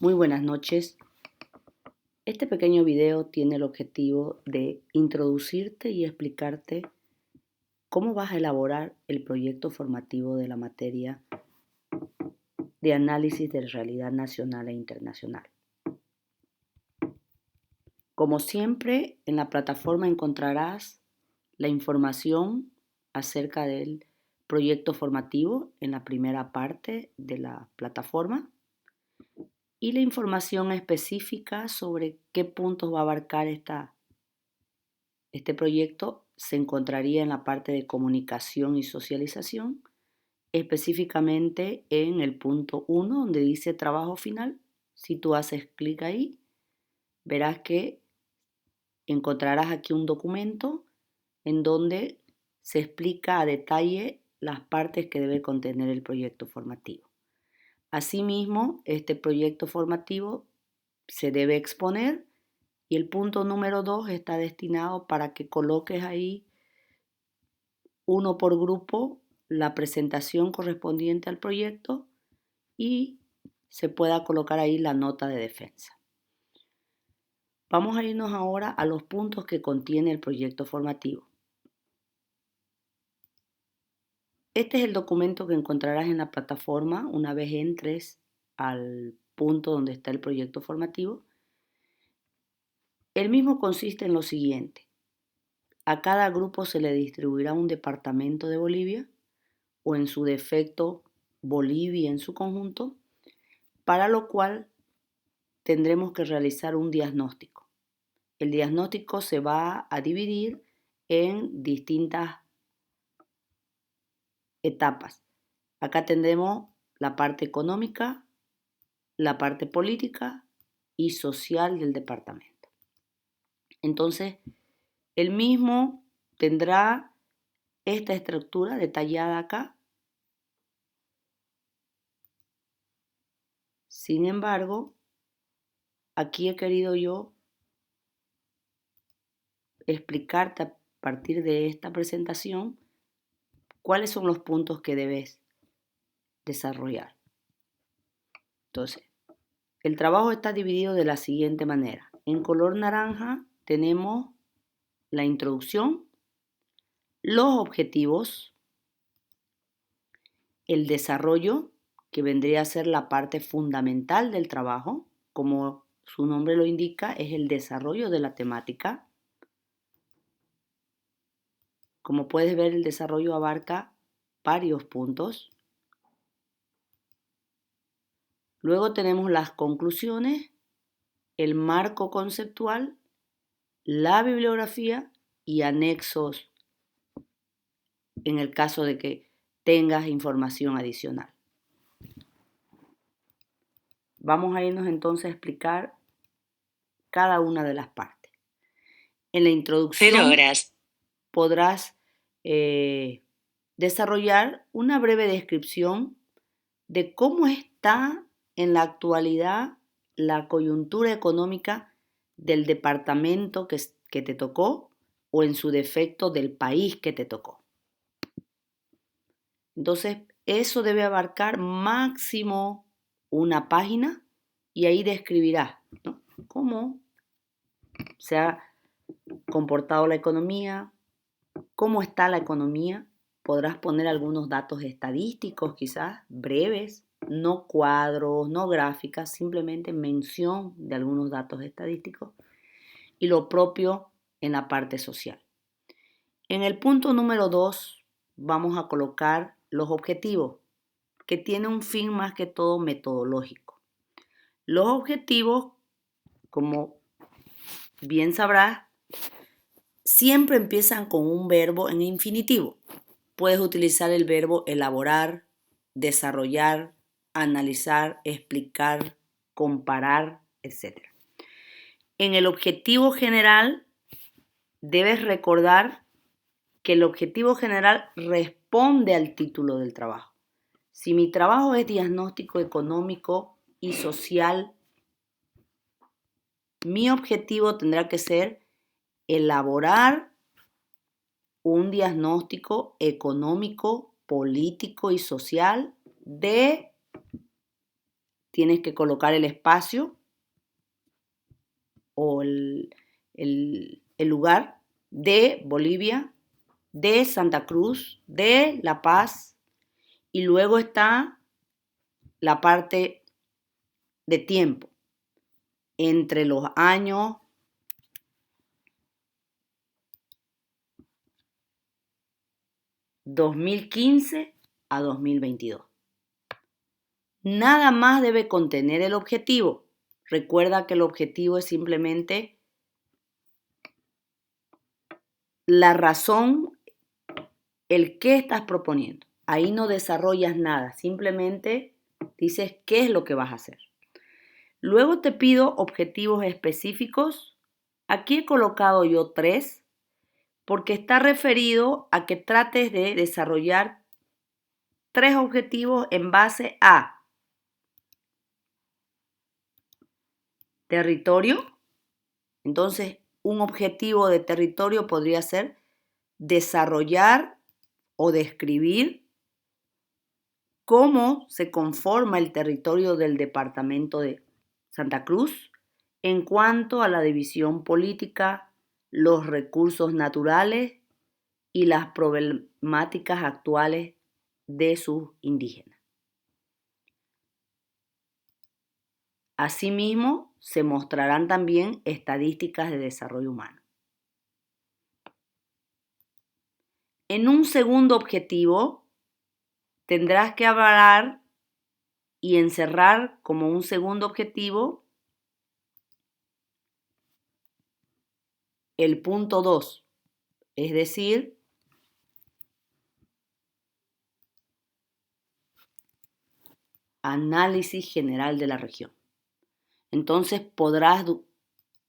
Muy buenas noches. Este pequeño video tiene el objetivo de introducirte y explicarte cómo vas a elaborar el proyecto formativo de la materia de análisis de realidad nacional e internacional. Como siempre, en la plataforma encontrarás la información acerca del proyecto formativo en la primera parte de la plataforma y la información específica sobre qué puntos va a abarcar este proyecto se encontraría en la parte de comunicación y socialización, específicamente en el punto 1 donde dice trabajo final. Si tú haces clic ahí, verás que encontrarás aquí un documento en donde se explica a detalle las partes que debe contener el proyecto formativo. Asimismo, este proyecto formativo se debe exponer y el punto número 2 está destinado para que coloques ahí uno por grupo la presentación correspondiente al proyecto y se pueda colocar ahí la nota de defensa. Vamos a irnos ahora a los puntos que contiene el proyecto formativo. Este es el documento que encontrarás en la plataforma una vez entres al punto donde está el proyecto formativo. El mismo consiste en lo siguiente. A cada grupo se le distribuirá un departamento de Bolivia o en su defecto Bolivia en su conjunto, para lo cual tendremos que realizar un diagnóstico. El diagnóstico se va a dividir en distintas etapas. Acá tendremos la parte económica, la parte política y social del departamento. Entonces, el mismo tendrá esta estructura detallada acá. Sin embargo, aquí he querido yo explicarte a partir de esta presentación cuáles son los puntos que debes desarrollar. Entonces, el trabajo está dividido de la siguiente manera. En color naranja tenemos la introducción, los objetivos, el desarrollo, que vendría a ser la parte fundamental del trabajo, como su nombre lo indica, es el desarrollo de la temática. Como puedes ver, el desarrollo abarca varios puntos. Luego tenemos las conclusiones, el marco conceptual, la bibliografía y anexos en el caso de que tengas información adicional. Vamos a irnos entonces a explicar cada una de las partes. En la introducción podrás desarrollar una breve descripción de cómo está en la actualidad la coyuntura económica del departamento que te tocó o en su defecto del país que te tocó. Entonces, eso debe abarcar máximo una página y ahí describirás, ¿no?, cómo se ha comportado la economía, cómo está la economía. Podrás poner algunos datos estadísticos, quizás breves, no cuadros, no gráficas, simplemente mención de algunos datos estadísticos y lo propio en la parte social. En el punto número 2 vamos a colocar los objetivos, que tiene un fin más que todo metodológico. Los objetivos, como bien sabrás, siempre empiezan con un verbo en infinitivo. Puedes utilizar el verbo elaborar, desarrollar, analizar, explicar, comparar, etc. En el objetivo general, debes recordar que el objetivo general responde al título del trabajo. Si mi trabajo es diagnóstico económico y social, mi objetivo tendrá que ser elaborar un diagnóstico económico, político y social de tienes que colocar el espacio o el lugar de Bolivia, de Santa Cruz, de La Paz, y luego está la parte de tiempo entre los años 2015 a 2022. Nada más debe contener el objetivo. Recuerda que el objetivo es simplemente la razón, el qué estás proponiendo. Ahí no desarrollas nada, simplemente dices qué es lo que vas a hacer. Luego te pido objetivos específicos. Aquí he colocado yo 3 porque está referido a que trates de desarrollar 3 objetivos en base a territorio. Entonces, un objetivo de territorio podría ser desarrollar o describir cómo se conforma el territorio del departamento de Santa Cruz en cuanto a la división política, los recursos naturales y las problemáticas actuales de sus indígenas. Asimismo, se mostrarán también estadísticas de desarrollo humano. En un segundo objetivo, tendrás que hablar y encerrar como un segundo objetivo el punto 2, es decir, análisis general de la región. Entonces podrás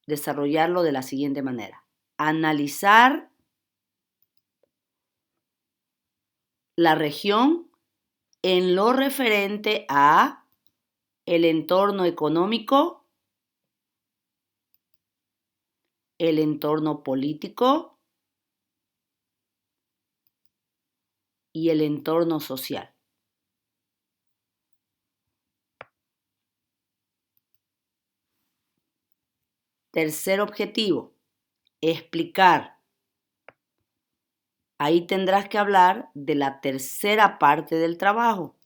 desarrollarlo de la siguiente manera. Analizar la región en lo referente a el entorno económico, el entorno político y el entorno social. Tercer objetivo, explicar. Ahí tendrás que hablar de la tercera parte del trabajo.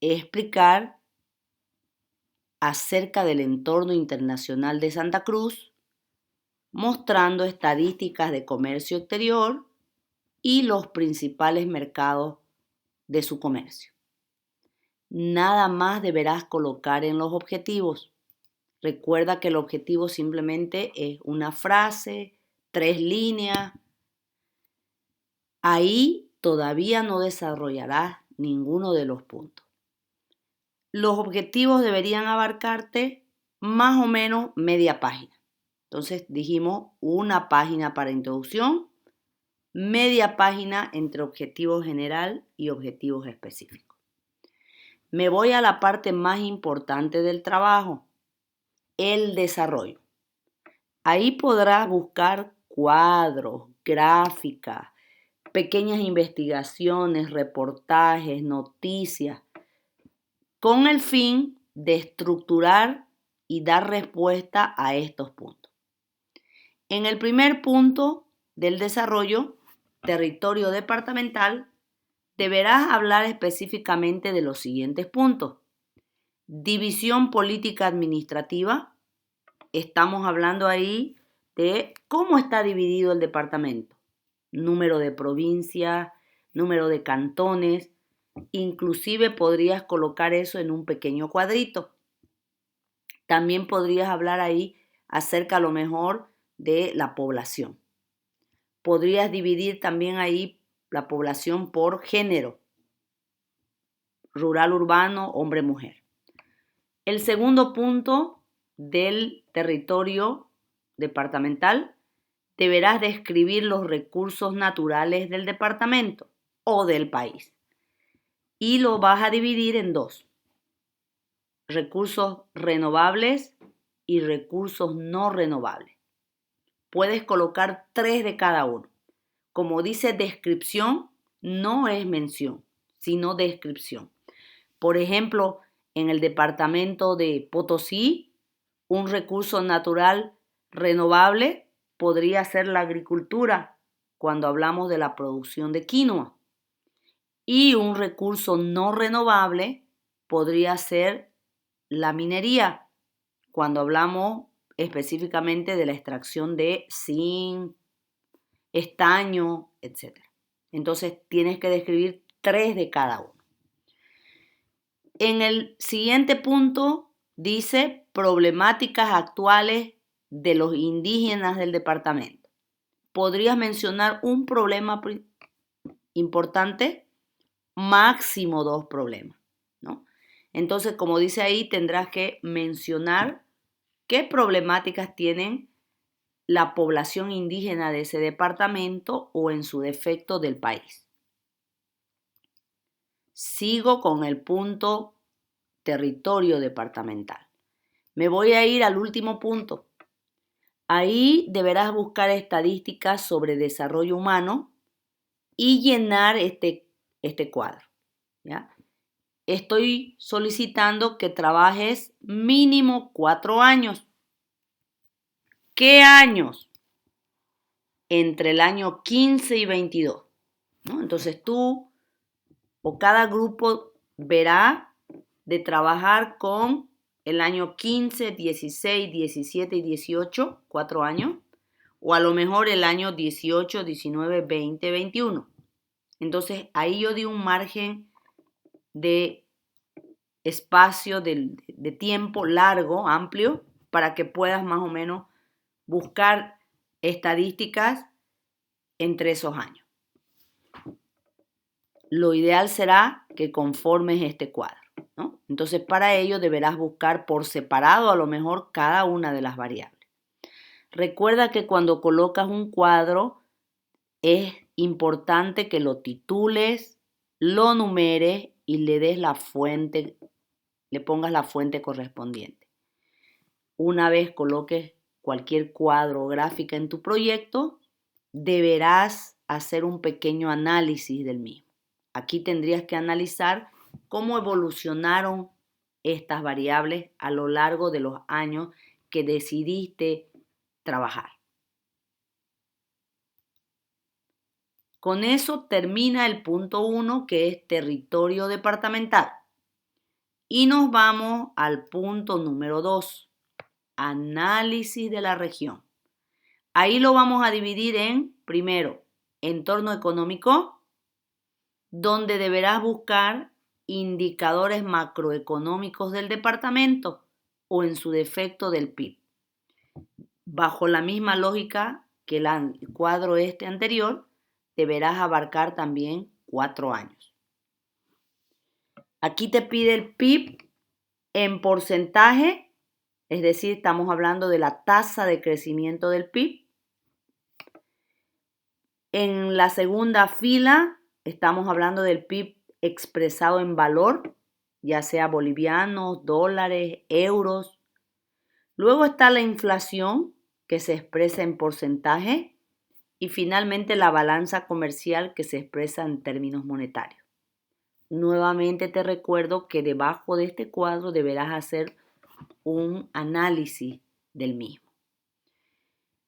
Explicar acerca del entorno internacional de Santa Cruz, mostrando estadísticas de comercio exterior y los principales mercados de su comercio. Nada más deberás colocar en los objetivos. Recuerda que el objetivo simplemente es una frase, 3 líneas. Ahí todavía no desarrollarás ninguno de los puntos. Los objetivos deberían abarcarte más o menos media página. Entonces dijimos una página para introducción, media página entre objetivo general y objetivos específicos. Me voy a la parte más importante del trabajo, el desarrollo. Ahí podrás buscar cuadros, gráficas, pequeñas investigaciones, reportajes, noticias, con el fin de estructurar y dar respuesta a estos puntos. En el primer punto del desarrollo, territorio departamental, deberás hablar específicamente de los siguientes puntos. División política administrativa. Estamos hablando ahí de cómo está dividido el departamento. Número de provincias, número de cantones. Inclusive podrías colocar eso en un pequeño cuadrito. También podrías hablar ahí acerca a lo mejor de la población. Podrías dividir también ahí la población por género, rural, urbano, hombre, mujer. El segundo punto del territorio departamental, deberás describir los recursos naturales del departamento o del país. Y lo vas a dividir en 2. Recursos renovables y recursos no renovables. Puedes colocar 3 de cada uno. Como dice descripción, no es mención. sino descripción. Por ejemplo, en el departamento de Potosí, un recurso natural renovable podría ser la agricultura cuando hablamos de la producción de quinoa. Y un recurso no renovable podría ser la minería cuando hablamos específicamente de la extracción de zinc, estaño, etc. Entonces tienes que describir 3 de cada uno. En el siguiente punto dice problemáticas actuales de los indígenas del departamento. ¿Podrías mencionar un problema importante? Máximo 2 problemas, ¿no? Entonces, como dice ahí, tendrás que mencionar qué problemáticas tienen la población indígena de ese departamento o en su defecto del país. Sigo con el punto territorio departamental. Me voy a ir al último punto. Ahí deberás buscar estadísticas sobre desarrollo humano y llenar este cuadro, ¿ya? Estoy solicitando que trabajes mínimo 4 años. ¿Qué años? Entre el año 15 y 22, ¿no? Entonces tú o cada grupo verá de trabajar con el año 15, 16, 17 y 18, 4 años, o a lo mejor el año 18, 19, 20, 21. Entonces ahí yo di un margen de espacio de tiempo largo, amplio, para que puedas más o menos buscar estadísticas entre esos años. Lo ideal será que conformes este cuadro, ¿no? Entonces, para ello deberás buscar por separado a lo mejor cada una de las variables. Recuerda que cuando colocas un cuadro es importante que lo titules, lo numeres y le des la fuente, le pongas la fuente correspondiente. Una vez coloques cualquier cuadro o gráfica en tu proyecto, deberás hacer un pequeño análisis del mismo. Aquí tendrías que analizar cómo evolucionaron estas variables a lo largo de los años que decidiste trabajar. Con eso termina el punto 1, que es territorio departamental. Y nos vamos al punto número 2, análisis de la región. Ahí lo vamos a dividir en, primero, entorno económico, donde deberás buscar indicadores macroeconómicos del departamento o en su defecto del PIB. Bajo la misma lógica que el cuadro anterior, deberás abarcar también 4 años. Aquí te pide el PIB en porcentaje, es decir, estamos hablando de la tasa de crecimiento del PIB. En la segunda fila estamos hablando del PIB expresado en valor, ya sea bolivianos, dólares, euros. Luego está la inflación, que se expresa en porcentaje. Y finalmente la balanza comercial, que se expresa en términos monetarios. Nuevamente te recuerdo que debajo de este cuadro deberás hacer un análisis del mismo.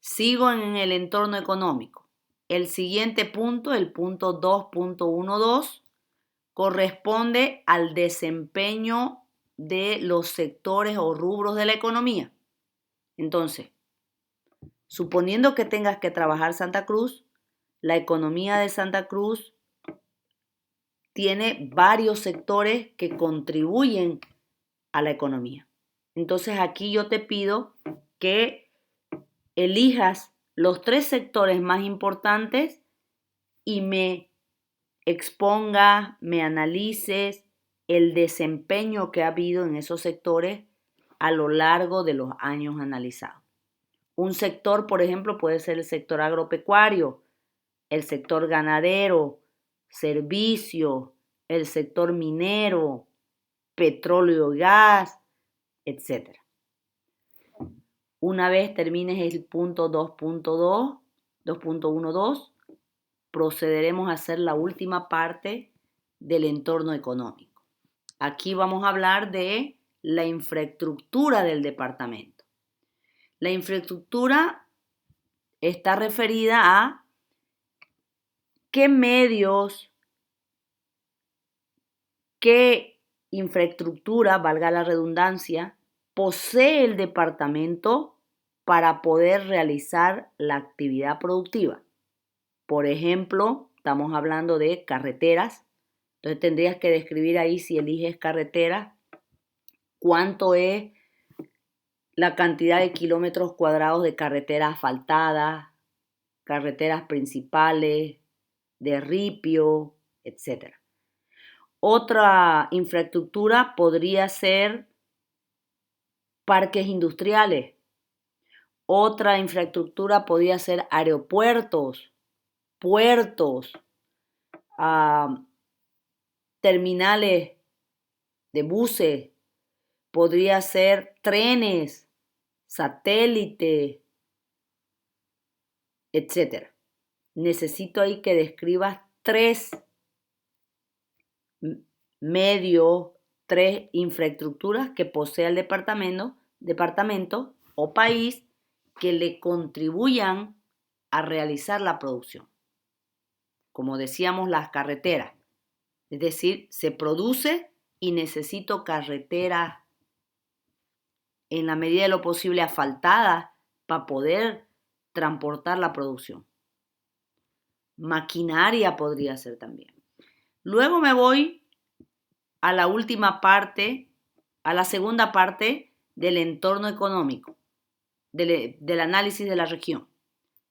Sigo en el entorno económico. El siguiente punto, el punto 2.12, corresponde al desempeño de los sectores o rubros de la economía. Entonces, suponiendo que tengas que trabajar Santa Cruz, la economía de Santa Cruz tiene varios sectores que contribuyen a la economía. Entonces aquí yo te pido que elijas los 3 sectores más importantes y me expongas, me analices el desempeño que ha habido en esos sectores a lo largo de los años analizados. Un sector, por ejemplo, puede ser el sector agropecuario, el sector ganadero, servicio, el sector minero, petróleo y gas, etc. Una vez termines el punto 2.12, procederemos a hacer la última parte del entorno económico. Aquí vamos a hablar de la infraestructura del departamento. La infraestructura está referida a qué medios, qué infraestructura, valga la redundancia, posee el departamento para poder realizar la actividad productiva. Por ejemplo, estamos hablando de carreteras. Entonces tendrías que describir ahí, si eliges carretera, cuánto es la cantidad de kilómetros cuadrados de carreteras asfaltadas, carreteras principales, de ripio, etc. Otra infraestructura podría ser parques industriales. Otra infraestructura podría ser aeropuertos, puertos, terminales de buses, podría ser trenes, satélites, etc. Necesito ahí que describas 3 medios, 3 infraestructuras que posee el departamento o país que le contribuyan a realizar la producción. Como decíamos, las carreteras. Es decir, se produce y necesito carreteras en la medida de lo posible asfaltadas para poder transportar la producción. Maquinaria podría ser también. Luego me voy a la última parte, a la segunda parte del entorno económico, del análisis de la región.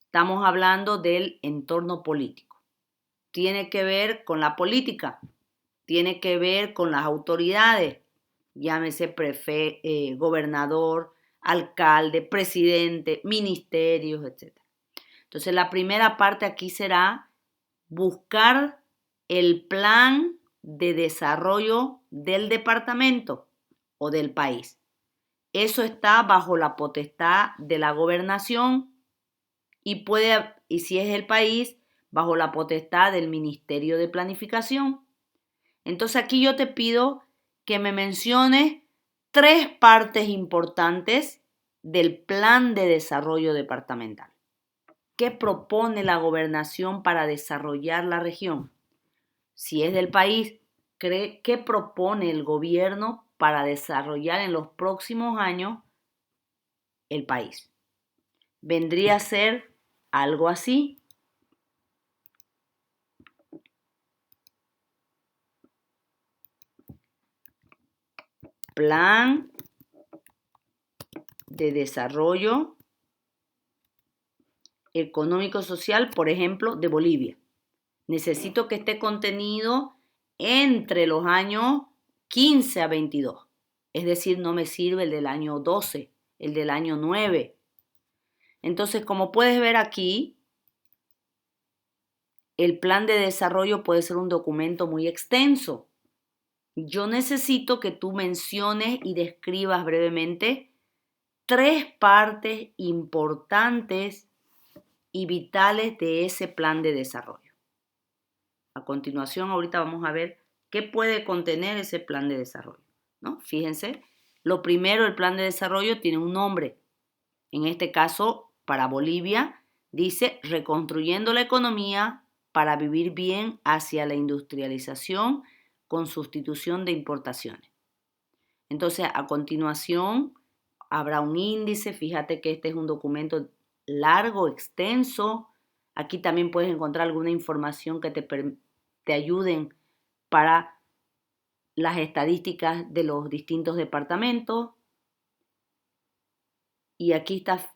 Estamos hablando del entorno político. Tiene que ver con la política, tiene que ver con las autoridades, llámese gobernador, alcalde, presidente, ministerios, etc. Entonces la primera parte aquí será buscar el plan de desarrollo del departamento o del país. Eso está bajo la potestad de la gobernación y si es el país, bajo la potestad del Ministerio de Planificación. Entonces aquí yo te pido que me menciones 3 partes importantes del plan de desarrollo departamental. ¿Qué propone la gobernación para desarrollar la región? Si es del país, ¿qué propone el gobierno para desarrollar en los próximos años el país? Vendría a ser algo así. Plan de desarrollo económico-social, por ejemplo, de Bolivia. Necesito que esté contenido entre los años 15 a 22. Es decir, no me sirve el del año 12, el del año 9. Entonces, como puedes ver aquí, el plan de desarrollo puede ser un documento muy extenso. Yo necesito que tú menciones y describas brevemente 3 partes importantes y vitales de ese plan de desarrollo. A continuación, ahorita vamos a ver qué puede contener ese plan de desarrollo, ¿no? Fíjense, lo primero, el plan de desarrollo tiene un nombre. En este caso, para Bolivia, dice reconstruyendo la economía para vivir bien hacia la industrialización con sustitución de importaciones. Entonces, a continuación, habrá un índice. Fíjate que este es un documento largo, extenso. Aquí también puedes encontrar alguna información que te ayuden para las estadísticas de los distintos departamentos. Y aquí está,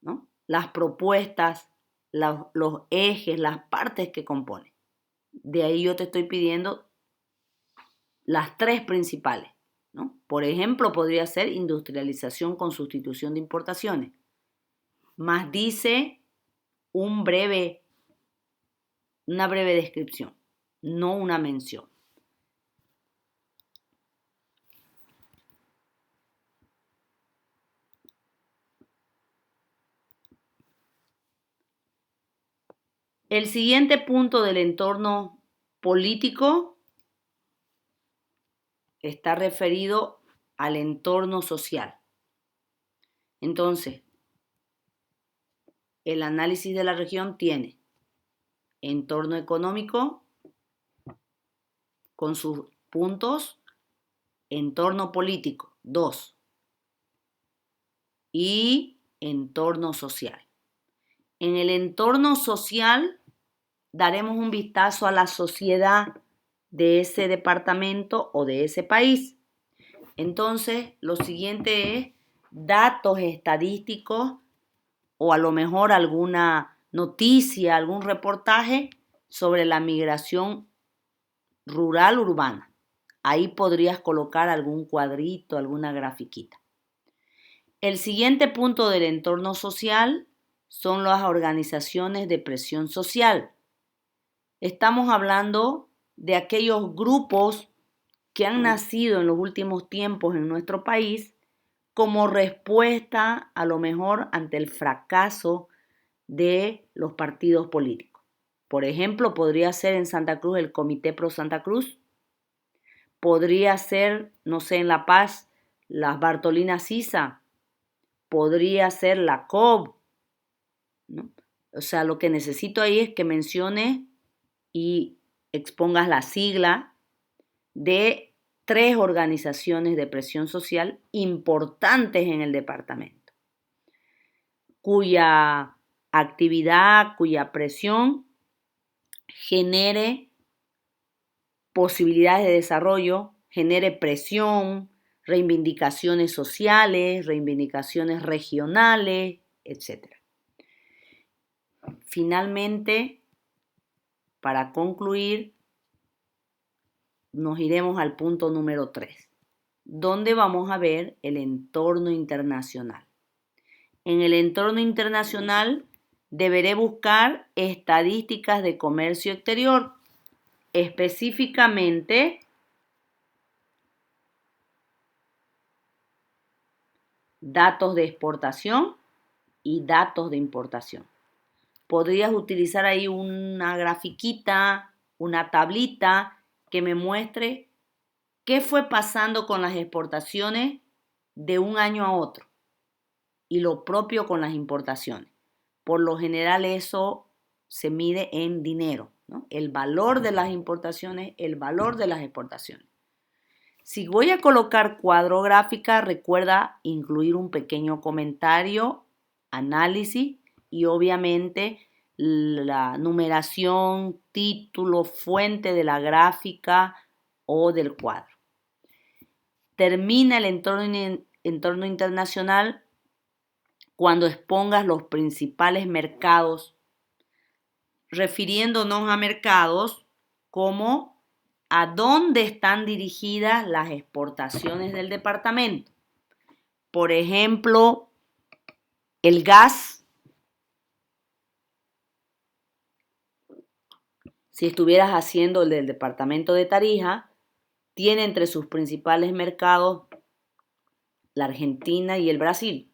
¿no?, las propuestas, los ejes, las partes que componen. De ahí yo te estoy pidiendo las 3 principales, ¿no? Por ejemplo, podría ser industrialización con sustitución de importaciones. Más dice una breve descripción, no una mención. El siguiente punto del entorno político está referido al entorno social. Entonces, el análisis de la región tiene entorno económico con sus puntos, entorno político, 2, y entorno social. En el entorno social daremos un vistazo a la sociedad de ese departamento o de ese país. Entonces, lo siguiente es datos estadísticos o a lo mejor alguna noticia, algún reportaje sobre la migración rural urbana. Ahí podrías colocar algún cuadrito, alguna grafiquita. El siguiente punto del entorno social son las organizaciones de presión social. Estamos hablando de aquellos grupos que han nacido en los últimos tiempos en nuestro país como respuesta a lo mejor ante el fracaso de los partidos políticos. Por ejemplo, podría ser en Santa Cruz el Comité Pro Santa Cruz, podría ser, no sé, en La Paz, las Bartolinas Sisa, podría ser la COB, ¿no? O sea, lo que necesito ahí es que menciones y expongas la sigla de 3 organizaciones de presión social importantes en el departamento, cuya actividad, cuya presión genere posibilidades de desarrollo, genere presión, reivindicaciones sociales, reivindicaciones regionales, etc. Finalmente, para concluir, nos iremos al punto número 3, donde vamos a ver el entorno internacional. En el entorno internacional deberé buscar estadísticas de comercio exterior, específicamente datos de exportación y datos de importación. Podrías utilizar ahí una grafiquita, una tablita que me muestre qué fue pasando con las exportaciones de un año a otro y lo propio con las importaciones. Por lo general eso se mide en dinero, ¿no? El valor de las importaciones, el valor de las exportaciones. Si voy a colocar cuadro gráfica, recuerda incluir un pequeño comentario, análisis y obviamente la numeración, título, fuente de la gráfica o del cuadro. Termina el entorno internacional cuando expongas los principales mercados, refiriéndonos a mercados como a dónde están dirigidas las exportaciones del departamento. Por ejemplo, el gas. Si estuvieras haciendo el del departamento de Tarija, tiene entre sus principales mercados la Argentina y el Brasil.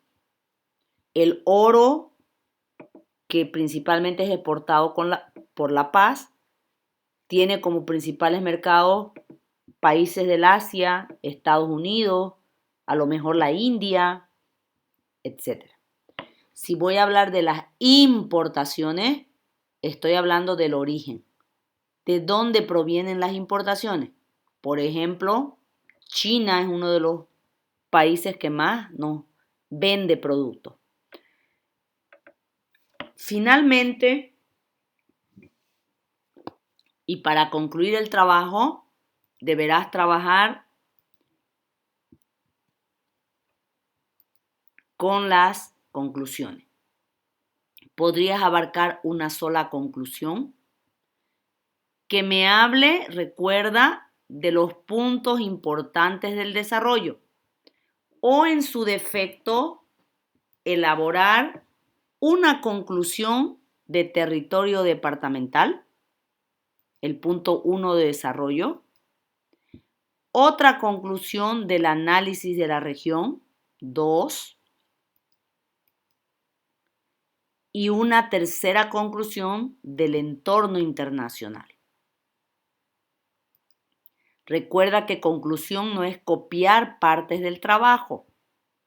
El oro, que principalmente es exportado por La Paz, tiene como principales mercados países del Asia, Estados Unidos, a lo mejor la India, etc. Si voy a hablar de las importaciones, estoy hablando del origen. ¿De dónde provienen las importaciones? Por ejemplo, China es uno de los países que más nos vende productos. Finalmente, y para concluir el trabajo, deberás trabajar con las conclusiones. Podrías abarcar una sola conclusión que me hable, recuerda, de los puntos importantes del desarrollo o en su defecto elaborar una conclusión de territorio departamental, el punto 1 de desarrollo, otra conclusión del análisis de la región, 2, y una tercera conclusión del entorno internacional. Recuerda que conclusión no es copiar partes del trabajo,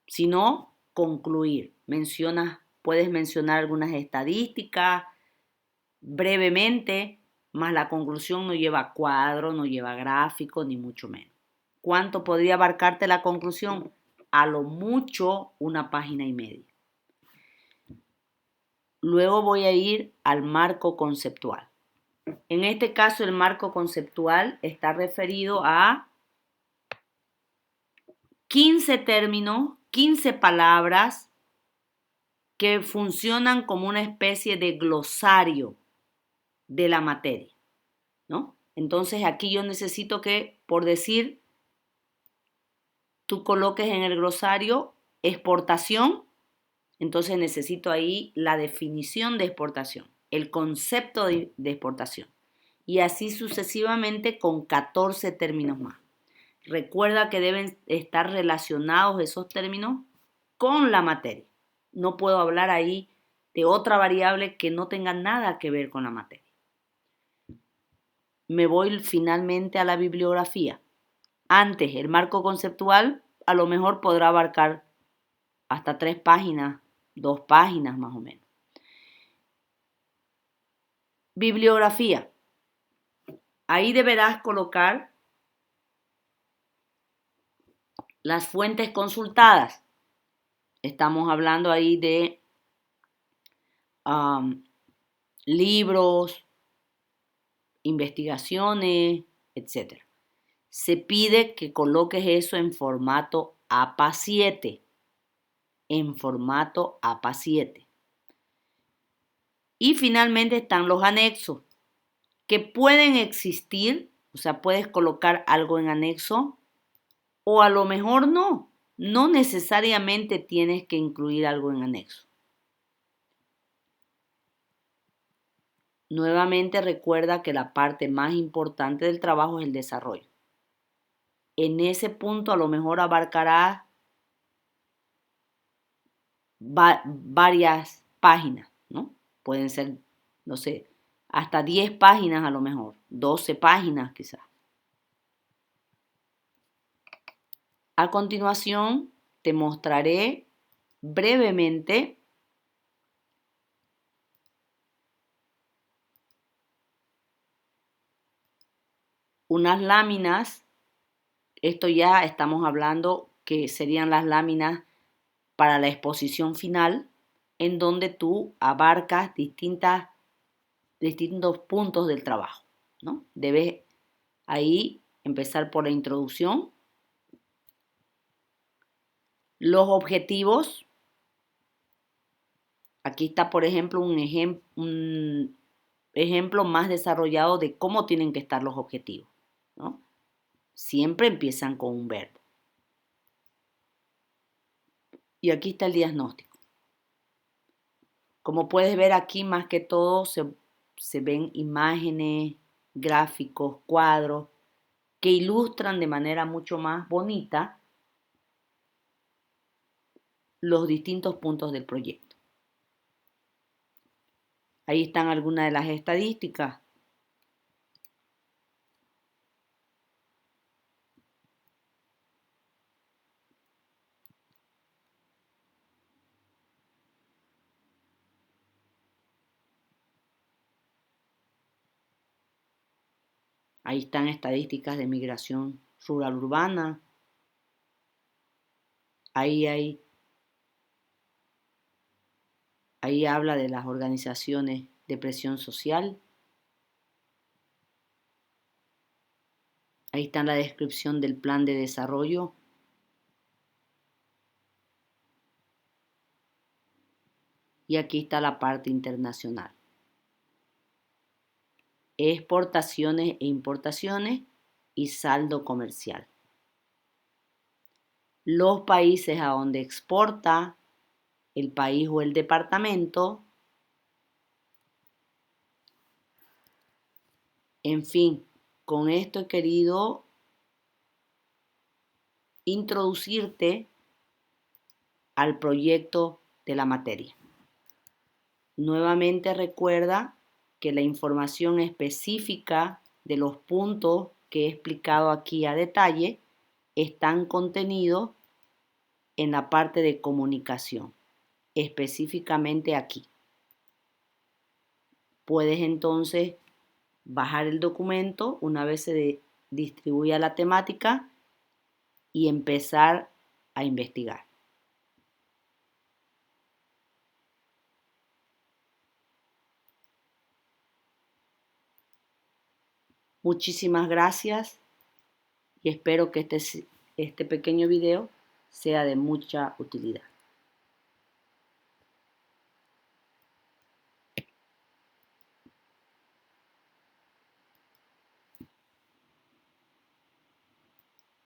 sino concluir. Puedes mencionar algunas estadísticas brevemente, más la conclusión no lleva cuadro, no lleva gráfico, ni mucho menos. ¿Cuánto podría abarcarte la conclusión? A lo mucho 1,5 páginas. Luego voy a ir al marco conceptual. En este caso, el marco conceptual está referido a 15 términos, 15 palabras que funcionan como una especie de glosario de la materia, ¿no? Entonces aquí yo necesito que, por decir, tú coloques en el glosario exportación, entonces necesito ahí la definición de exportación, el concepto de exportación, y así sucesivamente con 14 términos más. Recuerda que deben estar relacionados esos términos con la materia. No puedo hablar ahí de otra variable que no tenga nada que ver con la materia. Me voy finalmente a la bibliografía. Antes, el marco conceptual a lo mejor podrá abarcar hasta 3 páginas, 2 páginas más o menos. Bibliografía. Ahí deberás colocar las fuentes consultadas. Estamos hablando ahí de libros, investigaciones, etc. Se pide que coloques eso en formato APA 7. En formato APA 7. Y finalmente están los anexos, que pueden existir, o sea, puedes colocar algo en anexo, o a lo mejor no. No necesariamente tienes que incluir algo en anexo. Nuevamente recuerda que la parte más importante del trabajo es el desarrollo. En ese punto a lo mejor abarcará varias páginas, ¿no? Pueden ser, no sé, hasta 10 páginas a lo mejor, 12 páginas quizás. A continuación, te mostraré brevemente unas láminas. Esto ya estamos hablando que serían las láminas para la exposición final, en donde tú abarcas distintos puntos del trabajo, ¿no? Debes ahí empezar por la introducción, los objetivos. Aquí está, por ejemplo, un ejemplo más desarrollado de cómo tienen que estar los objetivos, ¿no? Siempre empiezan con un verbo. Y aquí está el diagnóstico. Como puedes ver aquí, más que todo se ven imágenes, gráficos, cuadros que ilustran de manera mucho más bonita los distintos puntos del proyecto. Ahí están algunas de las estadísticas. Ahí están estadísticas de migración rural-urbana. Ahí habla de las organizaciones de presión social. Ahí está la descripción del plan de desarrollo. Y aquí está la parte internacional. Exportaciones e importaciones y saldo comercial. Los países a donde exporta el país o el departamento. En fin, con esto he querido introducirte al proyecto de la materia. Nuevamente recuerda que la información específica de los puntos que he explicado aquí a detalle están contenidos en la parte de comunicación, específicamente aquí. Puedes entonces bajar el documento una vez se distribuya la temática y empezar a investigar. Muchísimas gracias y espero que este pequeño video sea de mucha utilidad.